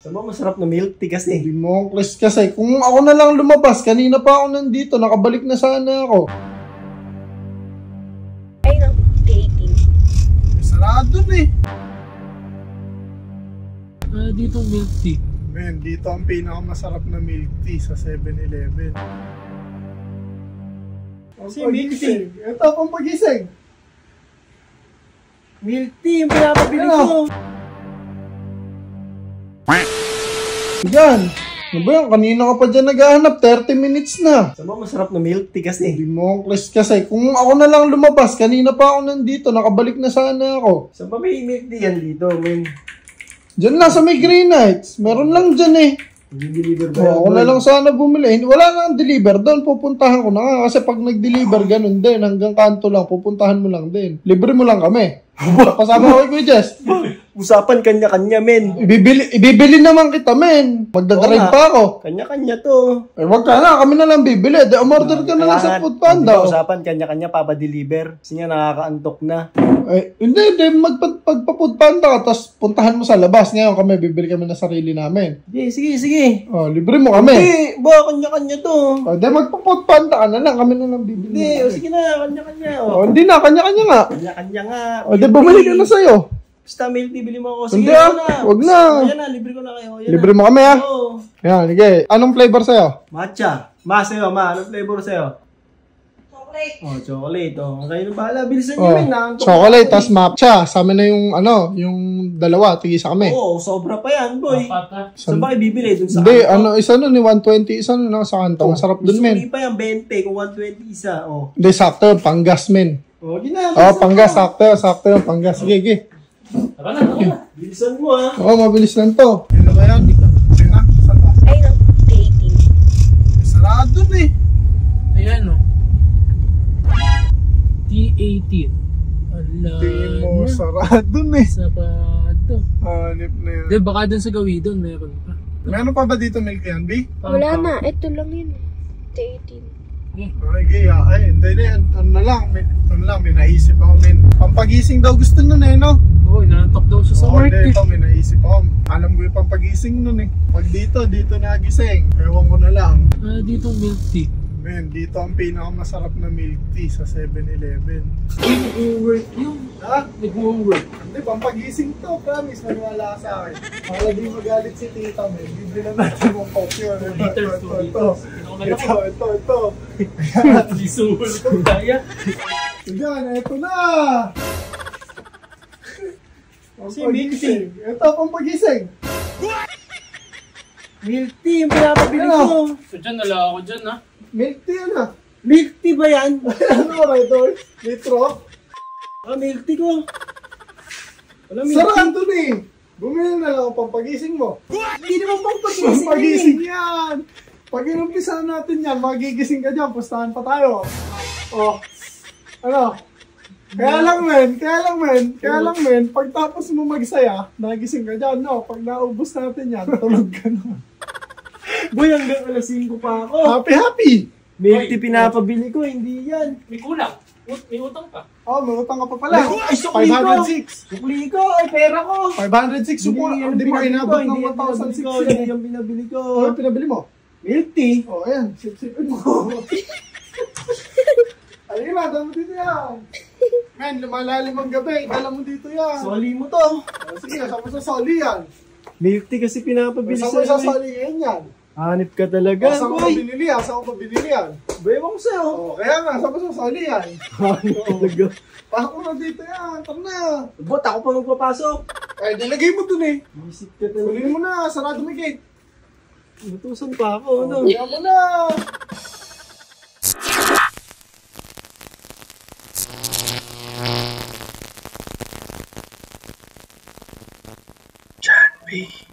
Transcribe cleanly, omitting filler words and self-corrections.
Sama masarap na milk tea kasi. Hindi mo kasi. Kung ako na lang lumabas, kanina pa ako nandito, nakabalik na sana ako. Ay, no. Dating. Sarado na eh. Dito milk tea. Man, dito ang pinakamasarap na milk tea sa 7-Eleven. Kasi milk tea. Ito, pampagising. Milk tea yung pinapabili Ano? ko. Yan. Ano ba yan? Kanina ka pa dyan naghahanap. 30 minutes na. Sama masarap na milk tea kasi. Hindi mo kasi. Kung ako na lang lumabas, kanina pa ako nandito, nakabalik na sana ako. Saan pa may milk tea yan dito, men? Diyan lang sa may Green Heights. Meron lang dyan eh. Hindi-deliver ba yan, Ako na boy? lang sana bumili. Wala na ang deliver doon. Pupuntahan ko na nga. Kasi pag nag-deliver, ganun din. Hanggang kanto lang. Pupuntahan mo lang din. Libre mo lang kami. Pasama ko kay Kuya Jess. Usapan kanya-kanya, men. Ibibili naman kita, men. Magdadrive Oo nga. pa ako. Kanya-kanya to. Eh, wag ka na. Kami na lang bibili. De, umorder ka na lang sa Food Panda. Usapan kanya-kanya, papadeliver. Kasi nga nakakaantok na. Eh, hindi. Pagpa-Food Panda ka, tapos puntahan mo sa labas. Ngayon kami, bibili kami na sarili namin. Sige. Oh, libre mo kami. Hindi, ba, kanya-kanya to. Oh, de, magpa-Food Panda ka na lang. Kami na lang bibili. Hindi, sige na, kanya-kanya. Oh, hindi na. Kanya-kanya nga. Kanya-kanya nga. O, di bumili ka na sa'yo. Basta milk tea, bili mo ako. Sige, Hindi wag na. Ayan na, libre ko na kayo. Ayan Libre na. mo kami ha. Oo. Yan, sige. Anong flavor sa'yo? Matcha. Sa'yo, anong flavor sa'yo? Chocolate. Oh, chocolate. Oh, kayo na bahala. Bilisan nyo, men. Naantok Chocolate, na ako, tas matcha. Sa amin na yung, yung dalawa. Tigisa kami. Oo, sobra pa yan, boy. Pata. Saan ba kayo bibili? Dun sa Hindi, kanto? isa nun, 120, isa nun, sa kanto. Masarap dun, men. Gusto ko pa yan, 20, kung 120 isa. Oh. Hindi, sakto yun, panggas, men. Oh, gina. Panggas, sakto yun, panggas. Sige, sige. Tara na. Bilisan mo, ha. Mabilis lang to. Ano ba yan? Ay, no. Dating. Sarado na eh. Ayan o. T18. Ala. Tingin mo, sarado na eh. Sapato. Hanip na yan. Di, baka dun sa gawidon meron pa. Meron pa ba dito milk yan, B? Wala na. Ito lang yun. Dating. Okay, ay, hindi, ano lang, may naisip ako, men. Pampagising daw gusto nun eh, no? Oo, inaantok daw siya sa Oo, work hindi, eh. ito, may naisip ako. Alam ko yung pampagising nun eh. Pag dito nagising. Ewan ko na lang. Dito milk tea. Men, dito ang pinakamasarap na milk tea sa 7-Eleven. Nag-work yun. Ha? Nag-work. Hindi, pampagising to, promise, maniwala ka sa akin. Para di magalit si tita, men. Bibili na natin mong coke yun. 2 liters, 2 liters. Ito. Lisuhol ko kaya. Yan, eto na! Kasi milk tea. Ito, pampagising. Milk tea yung pinapabili Ano? ko. So dyan, nala ako dyan ha. Milk tea yan ah. Milk tea ba yan? Ano ba ito? Litro? Milk tea ko. Wala milk tea. Sarado na eh. Bumili na lang ang pampagising mo. Hindi naman pang pagising. Pampagising yan. Pag inumpisahan natin yan, magigising ka dyan. Pustahan pa tayo. Oh. Ano? Kaya lang men, pagtapos mo magsaya, nagising ka dyan, no? Pag naubos natin yan, tulog ka na. Boy, hanggang alas 5 pa ako. Happy! Milk tea pinapabili ko, hindi yan. May kulang. May utang pa. Oh, may utang ka pa pala. Ay, sukli ko. 506. Sukli ko, ay pera ko. 506 support. Hindi mo inabot ng 1,600. Hindi yung pinabili ko. Ano pinabili mo? Milk tea. Oh, ayan. Sip-sipin mo. Alina, dala mo dito yan. Men, lumalalim ang gabi. Dala mo dito yan. Soli mo to. Sige, saan mo sasali yan? Milk tea kasi pinapabili Saan mo sa'yo. sasali yan? Hanip ka talaga, Saan mo boy. binili yan? Saan mo binili yan? Boy, ewan ko sa'yo. Oh, kaya nga, saan mo sasali yan? Hanip talaga. Pasok mo na dito yan. Tara na. Bot, ako pa magpapasok. Eh, nilagay mo dun eh. Visit ka talaga. Kunin mo na. Sarado mo yung gate. Natusan pa ako, ano? Kaya mo na. John B.